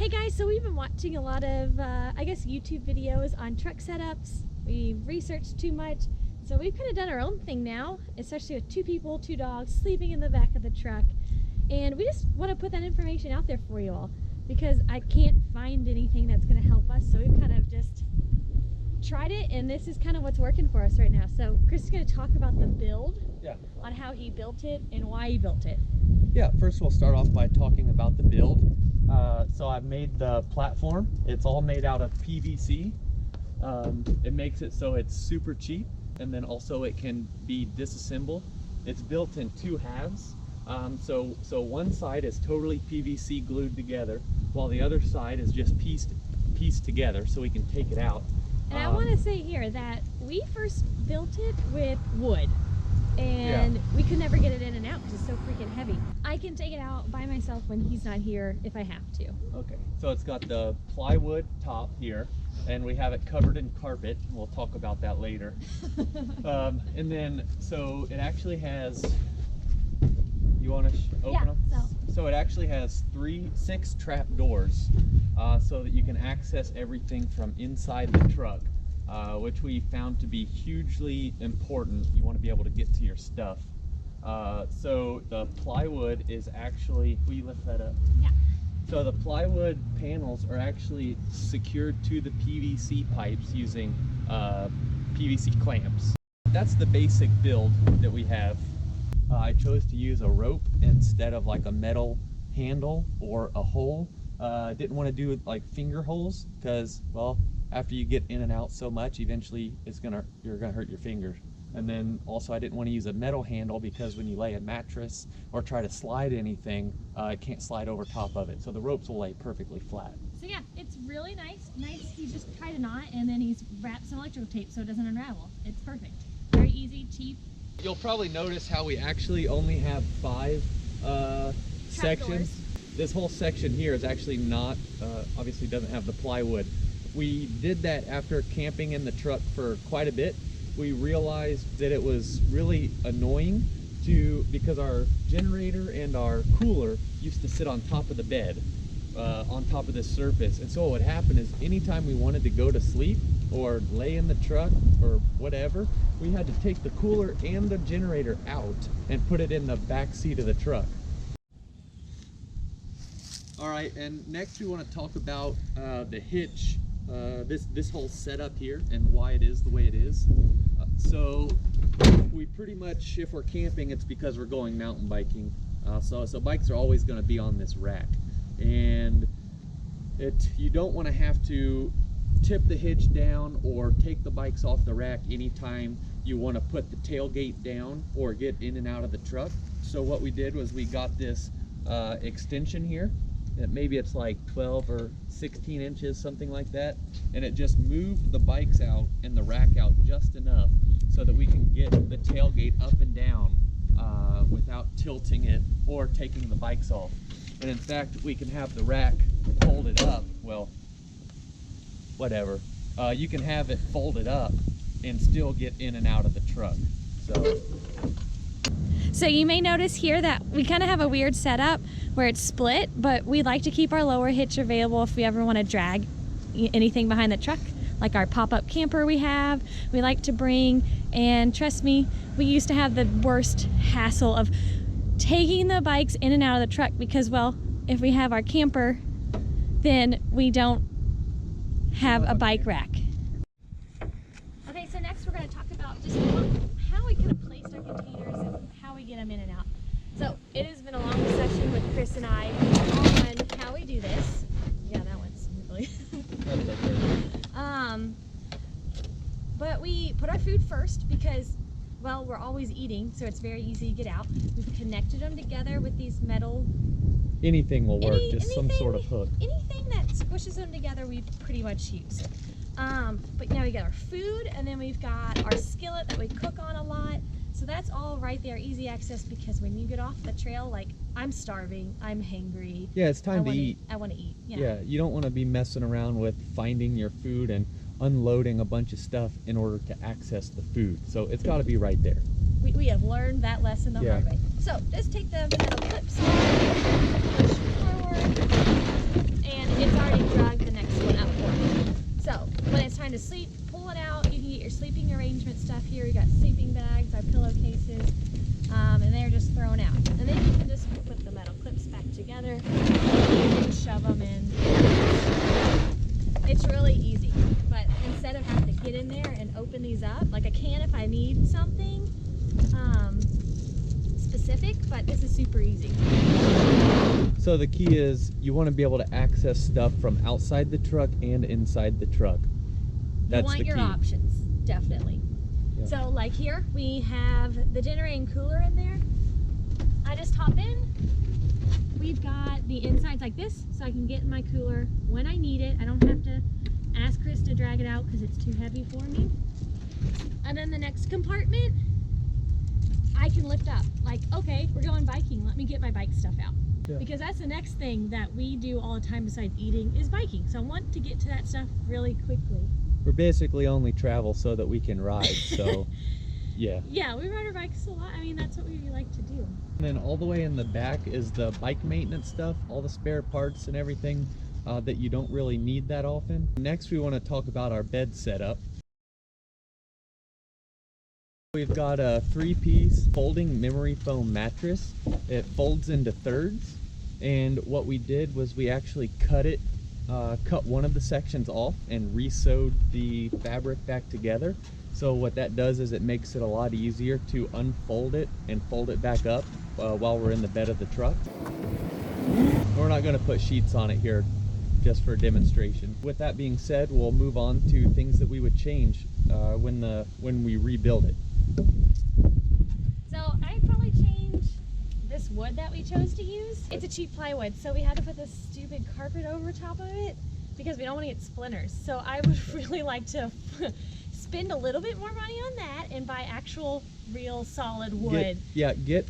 Hey guys, so we've been watching a lot of, I guess, YouTube videos on truck setups. We researched too much, so we've kind of done our own thing now, especially with 2 people, 2 dogs, sleeping in the back of the truck. And we just want to put that information out there for you all, because I can't find anything that's going to help us, so we've kind of just tried it, and this is kind of what's working for us right now. So Chris is going to talk about the build, on how he built it and why he built it. Yeah, first we'll start off by talking about the build. So I've made the platform. It's all made out of PVC. It makes it so it's super cheap, and then also it can be disassembled. It's built in 2 halves. So one side is totally PVC glued together, while the other side is just pieced together, so we can take it out. And I want to say here that we first built it with wood, and we could never get it in and out because it's so freaking heavy. I can take it out by myself when he's not here if I have to. Okay, so it's got the plywood top here, and we have it covered in carpet. We'll talk about that later. And then, so it actually has, you want to open them? So it actually has 6 trap doors, so that you can access everything from inside the truck, which we found to be hugely important. You want to be able to get to your stuff. So the plywood is actually, will you lift that up? Yeah. So the plywood panels are actually secured to the PVC pipes using PVC clamps. That's the basic build that we have. I chose to use a rope instead of like a metal handle or a hole. Didn't want to do like finger holes because, well, after you get in and out so much, eventually you're gonna hurt your fingers. And then also I didn't want to use a metal handle because when you lay a mattress or try to slide anything, it can't slide over top of it. So the ropes will lay perfectly flat. So yeah, it's really nice. He just tied a knot and then he's wrapped some electrical tape so it doesn't unravel. It's perfect. Very easy, cheap. You'll probably notice how we actually only have 5 sections. Doors. This whole section here is actually not, obviously doesn't have the plywood. We did that after camping in the truck for quite a bit. We realized that it was really annoying because our generator and our cooler used to sit on top of the bed, on top of this surface. And so what would happen is anytime we wanted to go to sleep or lay in the truck or whatever, we had to take the cooler and the generator out and put it in the back seat of the truck. All right, and next we want to talk about the hitch, this whole setup here and why it is the way it is. So we pretty much, if we're camping, it's because we're going mountain biking. So bikes are always going to be on this rack, and you don't want to have to tip the hitch down or take the bikes off the rack anytime you want to put the tailgate down or get in and out of the truck. So what we did was we got this extension here. Maybe it's like 12 or 16 inches, something like that, and it just moved the bikes out and the rack out just enough so that we can get the tailgate up and down without tilting it or taking the bikes off. And in fact, we can have the rack folded up. Well, whatever. You can have it folded up and still get in and out of the truck. So you may notice here that we kind of have a weird setup where it's split, but we like to keep our lower hitch available if we ever want to drag anything behind the truck, like our pop-up camper we like to bring. And trust me, we used to have the worst hassle of taking the bikes in and out of the truck because, well, if we have our camper, then we don't have a bike rack. Okay, so next we're going to talk about just how we could have placed our containers and how we get them in and out. So it has been a long session with Chris and I on how we do this. Yeah, that went smoothly. But we put our food first because, well, we're always eating, so it's very easy to get out. We've connected them together with these metal. Anything will work, just some sort of hook. Anything that squishes them together, we've pretty much used. But now we got our food, and then we've got our skillet that we cook on a lot. So that's all right there, easy access, because when you get off the trail, like, I'm starving, I'm hangry. Yeah, it's time to eat. I want to eat. Yeah, you don't want to be messing around with finding your food and unloading a bunch of stuff in order to access the food. So it's got to be right there. We have learned that lesson the hard way. So just take the metal clips, push forward, and it's our to sleep, pull it out. You can get your sleeping arrangement stuff here. You got sleeping bags, our pillowcases, and they're just thrown out. And then you can just put the metal clips back together and shove them in. It's really easy, but instead of having to get in there and open these up, like I can if I need something specific, but this is super easy. So the key is you want to be able to access stuff from outside the truck and inside the truck. That's you want the your key. options, definitely. Yeah. So like here, we have the dinner and cooler in there. I just hop in. We've got the insides like this, so I can get in my cooler when I need it. I don't have to ask Chris to drag it out because it's too heavy for me. And then the next compartment, I can lift up. Like, okay, we're going biking. Let me get my bike stuff out. Yeah. Because that's the next thing that we do all the time besides eating is biking. So I want to get to that stuff really quickly. We're basically only travel so that we can ride, so yeah. Yeah, we ride our bikes a lot. I mean, that's what we like to do. And then all the way in the back is the bike maintenance stuff, all the spare parts and everything that you don't really need that often. Next, we want to talk about our bed setup. We've got a 3-piece folding memory foam mattress. It folds into thirds, and what we did was we actually cut one of the sections off and re-sewed the fabric back together. So what that does is it makes it a lot easier to unfold it and fold it back up while we're in the bed of the truck. We're not going to put sheets on it here just for demonstration. With that being said, we'll move on to things that we would change when we rebuild it. So I'd probably change this wood that we chose to use. It's a cheap plywood, so we had to put this stupid carpet over top of it because we don't want to get splinters. So I would really like to spend a little bit more money on that and buy actual real solid wood. Get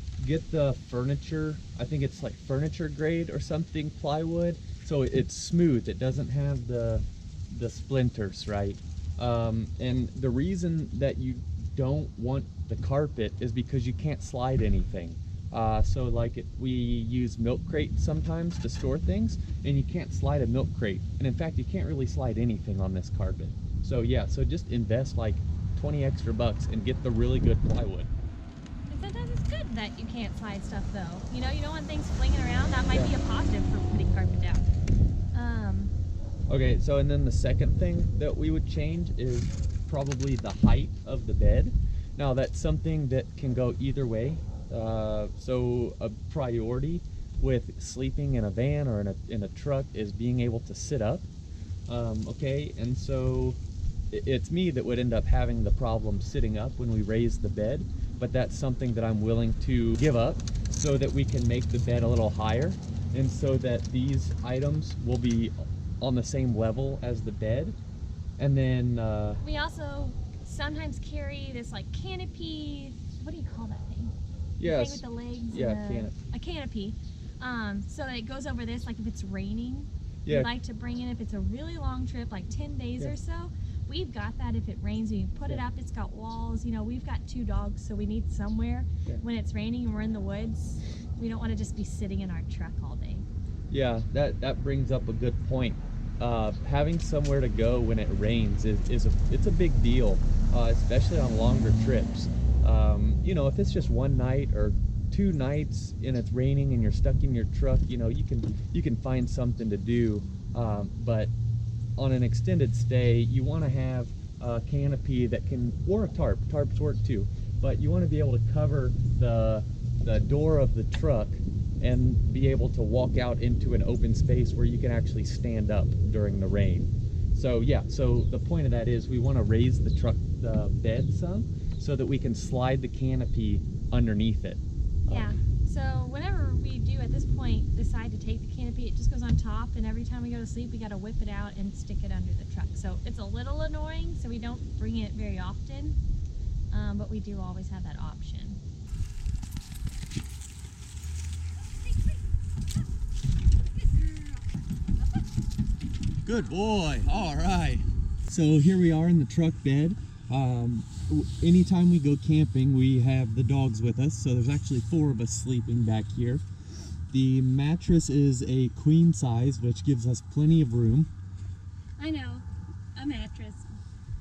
the furniture, I think it's like furniture grade or something plywood, so it's smooth. It doesn't have the splinters, right? And the reason that you don't want the carpet is because you can't slide anything. So like we use milk crates sometimes to store things, and you can't slide a milk crate. And in fact, you can't really slide anything on this carpet. So yeah, so just invest like 20 extra bucks and get the really good plywood. And sometimes it's good that you can't slide stuff though. You know, you don't want things flinging around. That might be a positive for putting carpet down. Okay, so and then the second thing that we would change is probably the height of the bed. Now that's something that can go either way. So a priority with sleeping in a van or in a truck is being able to sit up. Okay, and so it's me that would end up having the problem sitting up when we raise the bed, but that's something that I'm willing to give up so that we can make the bed a little higher, and so that these items will be on the same level as the bed. And then we also sometimes carry this like canopy. What do you call that thing? Yes. The thing with the legs. Yeah, and a canopy. So that it goes over this, like if it's raining. Yeah. We like to bring in if it's a really long trip, like 10 days or so. We've got that if it rains. We put it up. It's got walls. You know, we've got 2 dogs, so we need somewhere when it's raining and we're in the woods. We don't want to just be sitting in our truck all day. Yeah, that brings up a good point. Having somewhere to go when it rains it's a big deal, especially on longer trips. You know, if it's just one night or 2 nights and it's raining and you're stuck in your truck, you know, you can find something to do. But on an extended stay, you want to have a canopy that can, or a tarp. Tarps work too, but you want to be able to cover the door of the truck and be able to walk out into an open space where you can actually stand up during the rain. So yeah, so the point of that is we want to raise the bed some so that we can slide the canopy underneath it. Yeah, so whenever we do at this point decide to take the canopy, it just goes on top, and every time we go to sleep we got to whip it out and stick it under the truck. So it's a little annoying, so we don't bring it very often, but we do always have that option. Good boy. All right. So here we are in the truck bed. Anytime we go camping, we have the dogs with us. So there's actually 4 of us sleeping back here. The mattress is a queen size, which gives us plenty of room. I know, a mattress.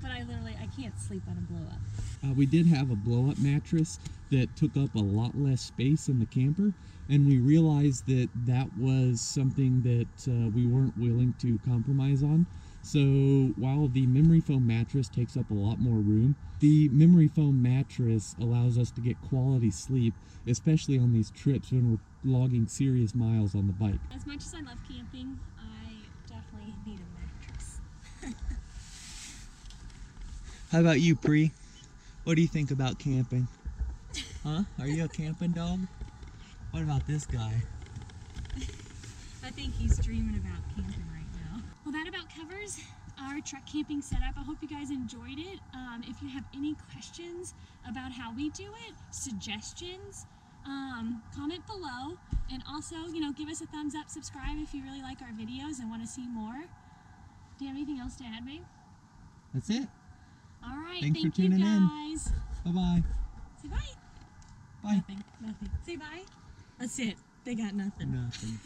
but I can't sleep on a blow up. We did have a blow-up mattress that took up a lot less space in the camper, and we realized that that was something that we weren't willing to compromise on. So while the memory foam mattress takes up a lot more room, the memory foam mattress allows us to get quality sleep, especially on these trips when we're logging serious miles on the bike. As much as I love camping, I definitely need a mattress. How about you, Pri? What do you think about camping? Huh? Are you a camping dog? What about this guy? I think he's dreaming about camping right now. Well, that about covers our truck camping setup. I hope you guys enjoyed it. If you have any questions about how we do it, suggestions, comment below. And also, give us a thumbs up, subscribe if you really like our videos and want to see more. Do you have anything else to add, babe? That's it. All right, Thanks for thank you tuning in. guys. Bye-bye. Say bye. Bye. Nothing. Say bye. That's it. They got nothing. Nothing.